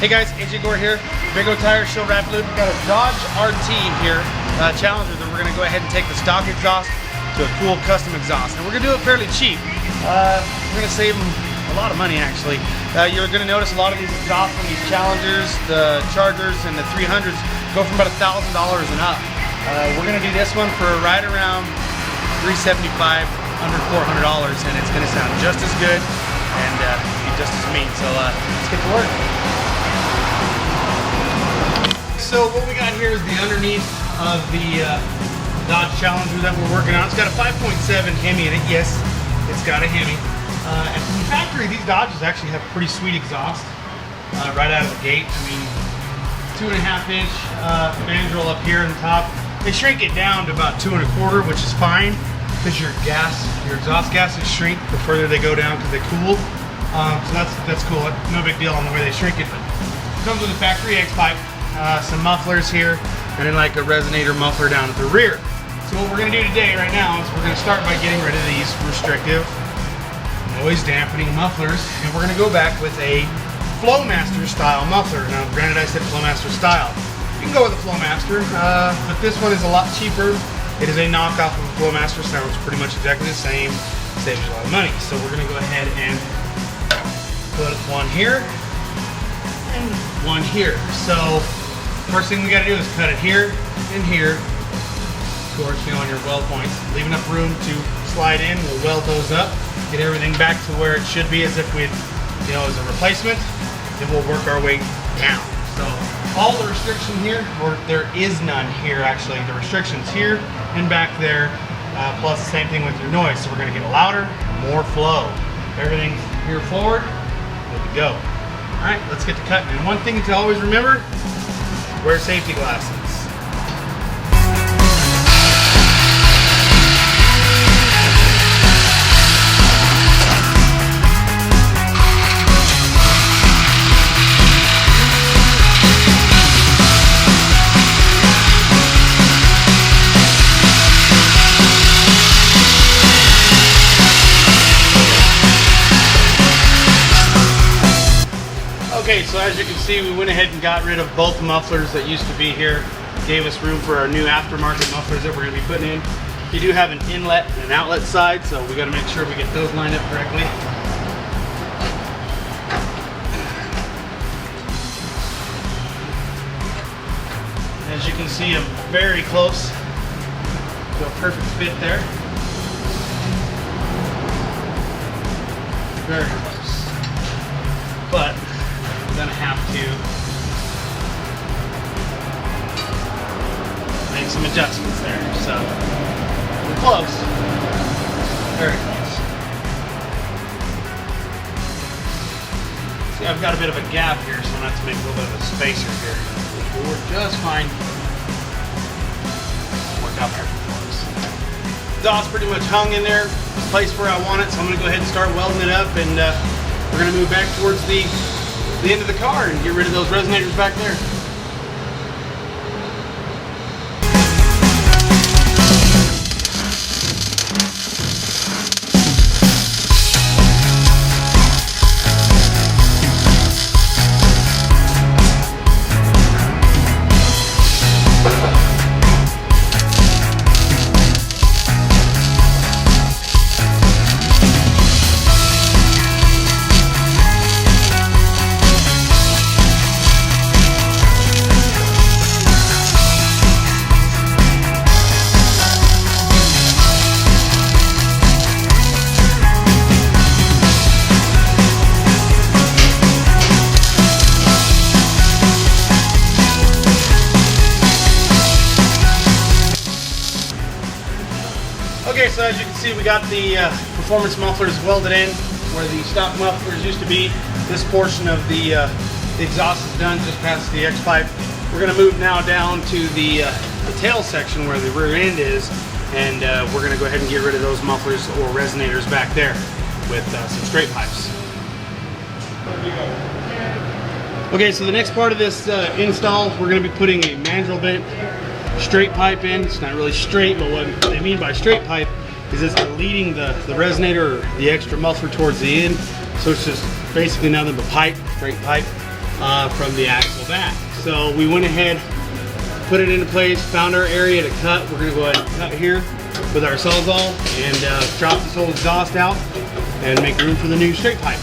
Hey guys, AJ Gore here, Big O Tire Show Rapid Loop. We've got a Dodge RT here, Challenger, that we're going to go ahead and take the stock exhaust to a cool custom exhaust. And we're going to do it fairly cheap. We're going to save them a lot of money actually. You're going to notice a lot of these exhausts from these Challengers, the Chargers, and the 300s go from about $1,000 and up. We're going to do this one for right around $375, under $400, and it's going to sound just as good and be just as mean. So let's get to work. So what we got here is the underneath of the Dodge Challenger that we're working on. It's got a 5.7 hemi in it. Yes, it's got a hemi. And from the factory, these Dodges actually have pretty sweet exhaust right out of the gate. I mean, 2.5-inch mandrel up here on the top. They shrink it down to about 2 1/4, which is fine because your exhaust gases shrink the further they go down because they cool. So that's cool. No big deal on the way they shrink it. But it comes with a factory X pipe. Some mufflers here, and then like a resonator muffler down at the rear. So what we're going to do today, right now, is we're going to start by getting rid of these restrictive noise dampening mufflers, and we're going to go back with a Flowmaster style muffler. Now, granted, I said Flowmaster style. You can go with a Flowmaster, but this one is a lot cheaper. It is a knockoff of a Flowmaster, sounds pretty much exactly the same, saves you a lot of money. So we're going to go ahead and put one here and one here. So first thing we got to do is cut it here and here. Of course, you know, on your weld points. Leave enough room to slide in. We'll weld those up, get everything back to where it should be as if we'd, you know, as a replacement. Then we'll work our way down. So all the restriction here, or there is none here actually. The restrictions here and back there, plus the same thing with your noise. So we're going to get louder, more flow. Everything's here forward, good to go. All right, let's get to cutting. And one thing to always remember, wear safety glasses. Okay, so as you can see, we went ahead and got rid of both mufflers that used to be here. Gave us room for our new aftermarket mufflers that we're going to be putting in. You do have an inlet and an outlet side, so we got to make sure we get those lined up correctly. As you can see, I'm very close to a perfect fit there. Very close. But I'm gonna have to make some adjustments there. So we're close, very close. See, I've got a bit of a gap here, so I'm gonna have to make a little bit of a spacer here, which will work just fine. Work out there for us. Exhaust pretty much hung in there, placed where I want it, so I'm gonna go ahead and start welding it up, and we're gonna move back towards the end of the car and get rid of those resonators back there. Okay, so as you can see, we got the performance mufflers welded in where the stock mufflers used to be. This portion of the exhaust is done just past the X pipe. We're going to move now down to the tail section where the rear end is, and we're going to go ahead and get rid of those mufflers or resonators back there with some straight pipes. Okay, so the next part of this install, we're going to be putting a mandrel bent straight pipe in. It's not really straight, but what they mean by straight pipe is it's leading the resonator or the extra muffler towards the end. So it's just basically nothing but pipe, straight pipe. from the axle back. So we went ahead, put it into place, found our area to cut. We're gonna go ahead and cut here with our Sawzall and drop this whole exhaust out and make room for the new straight pipe.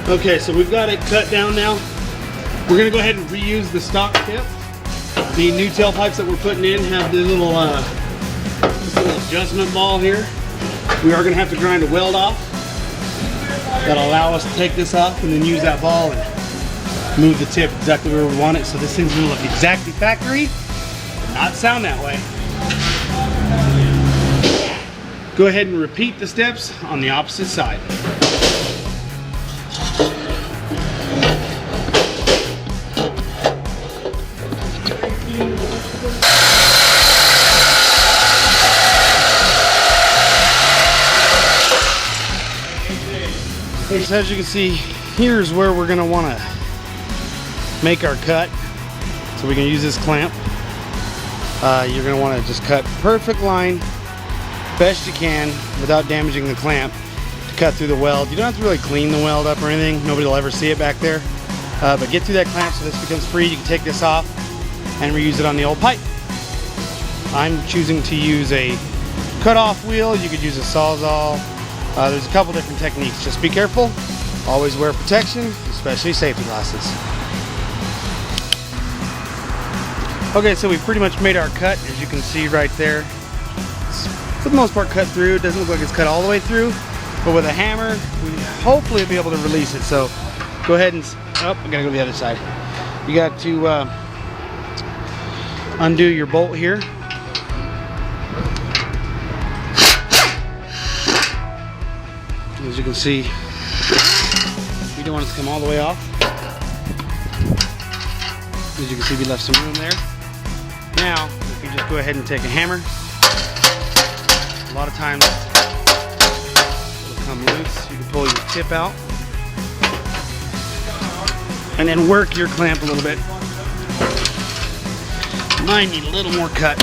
Okay, so we've got it cut down now. We're gonna go ahead and reuse the stock tip. The new tailpipes that we're putting in have this little adjustment ball here. We are gonna have to grind a weld off. That'll allow us to take this off and then use that ball and move the tip exactly where we want it. So this thing's gonna look exactly factory, but not sound that way. Go ahead and repeat the steps on the opposite side. So as you can see, here's where we're going to want to make our cut. So we can use this clamp. You're going to want to just cut perfect line, best you can, without damaging the clamp, to cut through the weld. You don't have to really clean the weld up or anything. Nobody will ever see it back there. But get through that clamp so this becomes free. You can take this off and reuse it on the old pipe. I'm choosing to use a cut-off wheel. You could use a Sawzall. There's a couple different techniques. Just be careful. Always wear protection, especially safety glasses. Okay, so we pretty much made our cut, as you can see right there. It's, for the most part, cut through. It doesn't look like it's cut all the way through, but with a hammer, we hopefully be able to release it. So go ahead and, oh, I gotta go to the other side. You got to undo your bolt here. As you can see, we don't want it to come all the way off. As you can see, we left some room there. Now, if you just go ahead and take a hammer, a lot of times it'll come loose. You can pull your tip out and then work your clamp a little bit. Mine need a little more cut.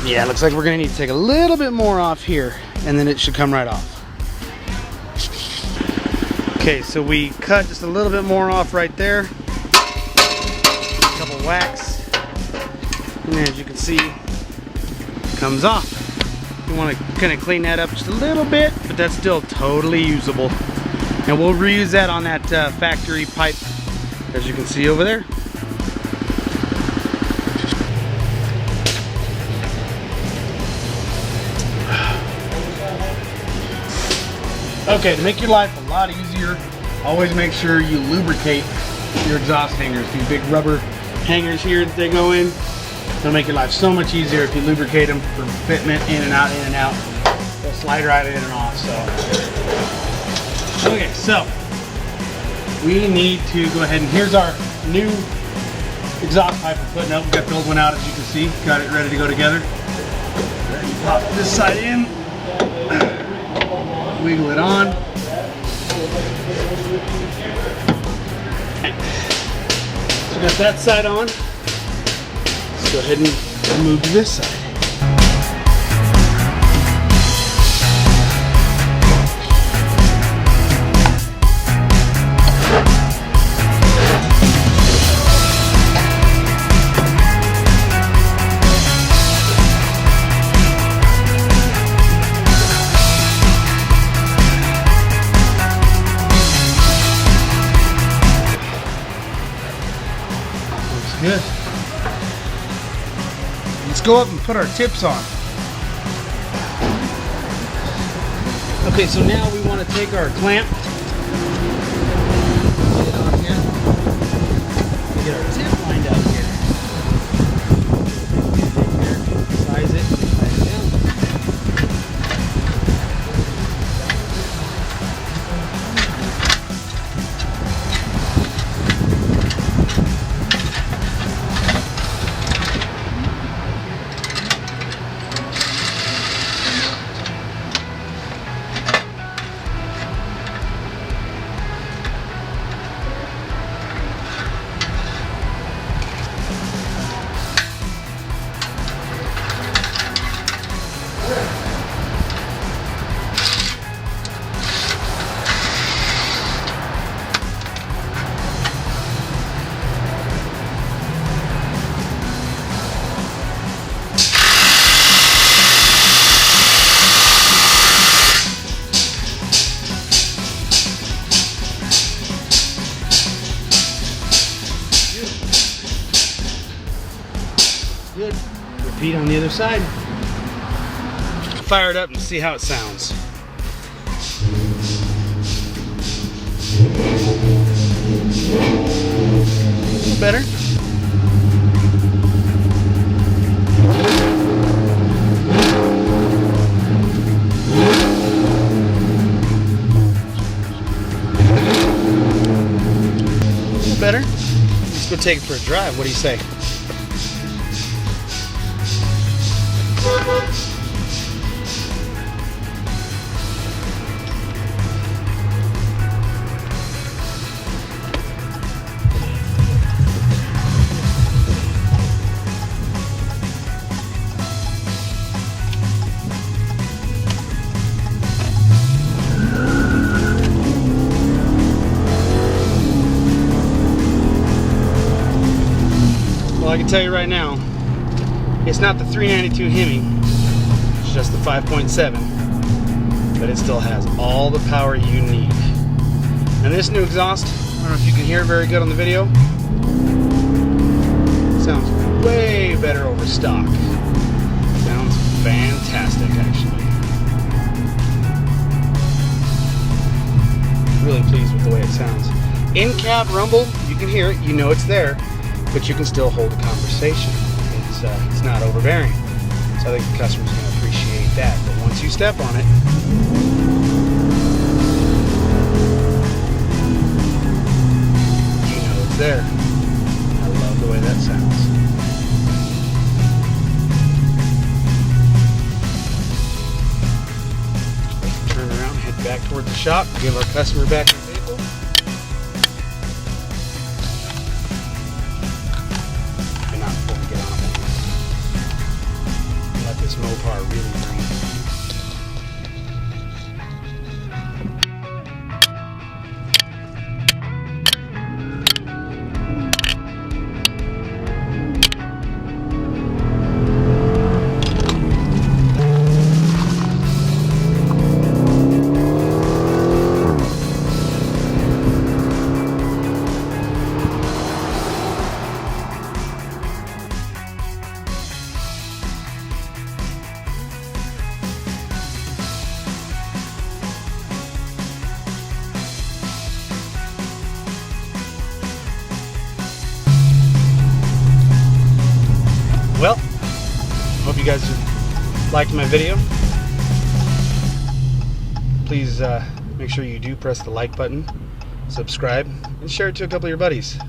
Yeah, it looks like we're gonna need to take a little bit more off here, and then it should come right off. Okay, so we cut just a little bit more off right there. A couple whacks, and as you can see, it comes off. You want to kind of clean that up just a little bit, but that's still totally usable. And we'll reuse that on that factory pipe, as you can see over there. Okay, to make your life a lot easier, always make sure you lubricate your exhaust hangers. These big rubber hangers here that they go in, they'll make your life so much easier if you lubricate them for fitment in and out, in and out. They'll slide right in and off. So, okay, so we need to go ahead and here's our new exhaust pipe we're putting up. We got the old one out, as you can see. Got it ready to go together. Pop this side in. Wiggle it on. So we got that side on. Let's go ahead and move to this side. Good. Let's go up and put our tips on. Okay, so now we want to take our clamp, get it on here, and get our tip lined up here. Size it, slide it down. Good. Repeat on the other side. Fire it up and see how it sounds. A little better. A little better. Let's go take it for a drive. What do you say? Well, I can tell you right now, it's not the 392 Hemi, it's just the 5.7, but it still has all the power you need. And this new exhaust, I don't know if you can hear it very good on the video, sounds way better over stock. Sounds fantastic, actually. Really pleased with the way it sounds. In-cab rumble, you can hear it, you know it's there, but you can still hold a conversation. It's not overbearing. So I think the customer's going to appreciate that. But once you step on it, you know it's there. I love the way that sounds. Let's turn around and head back toward the shop, give our customer back their vehicle. This Mopar really green. Well, hope you guys liked my video. Please make sure you do press the like button, subscribe, and share it to a couple of your buddies.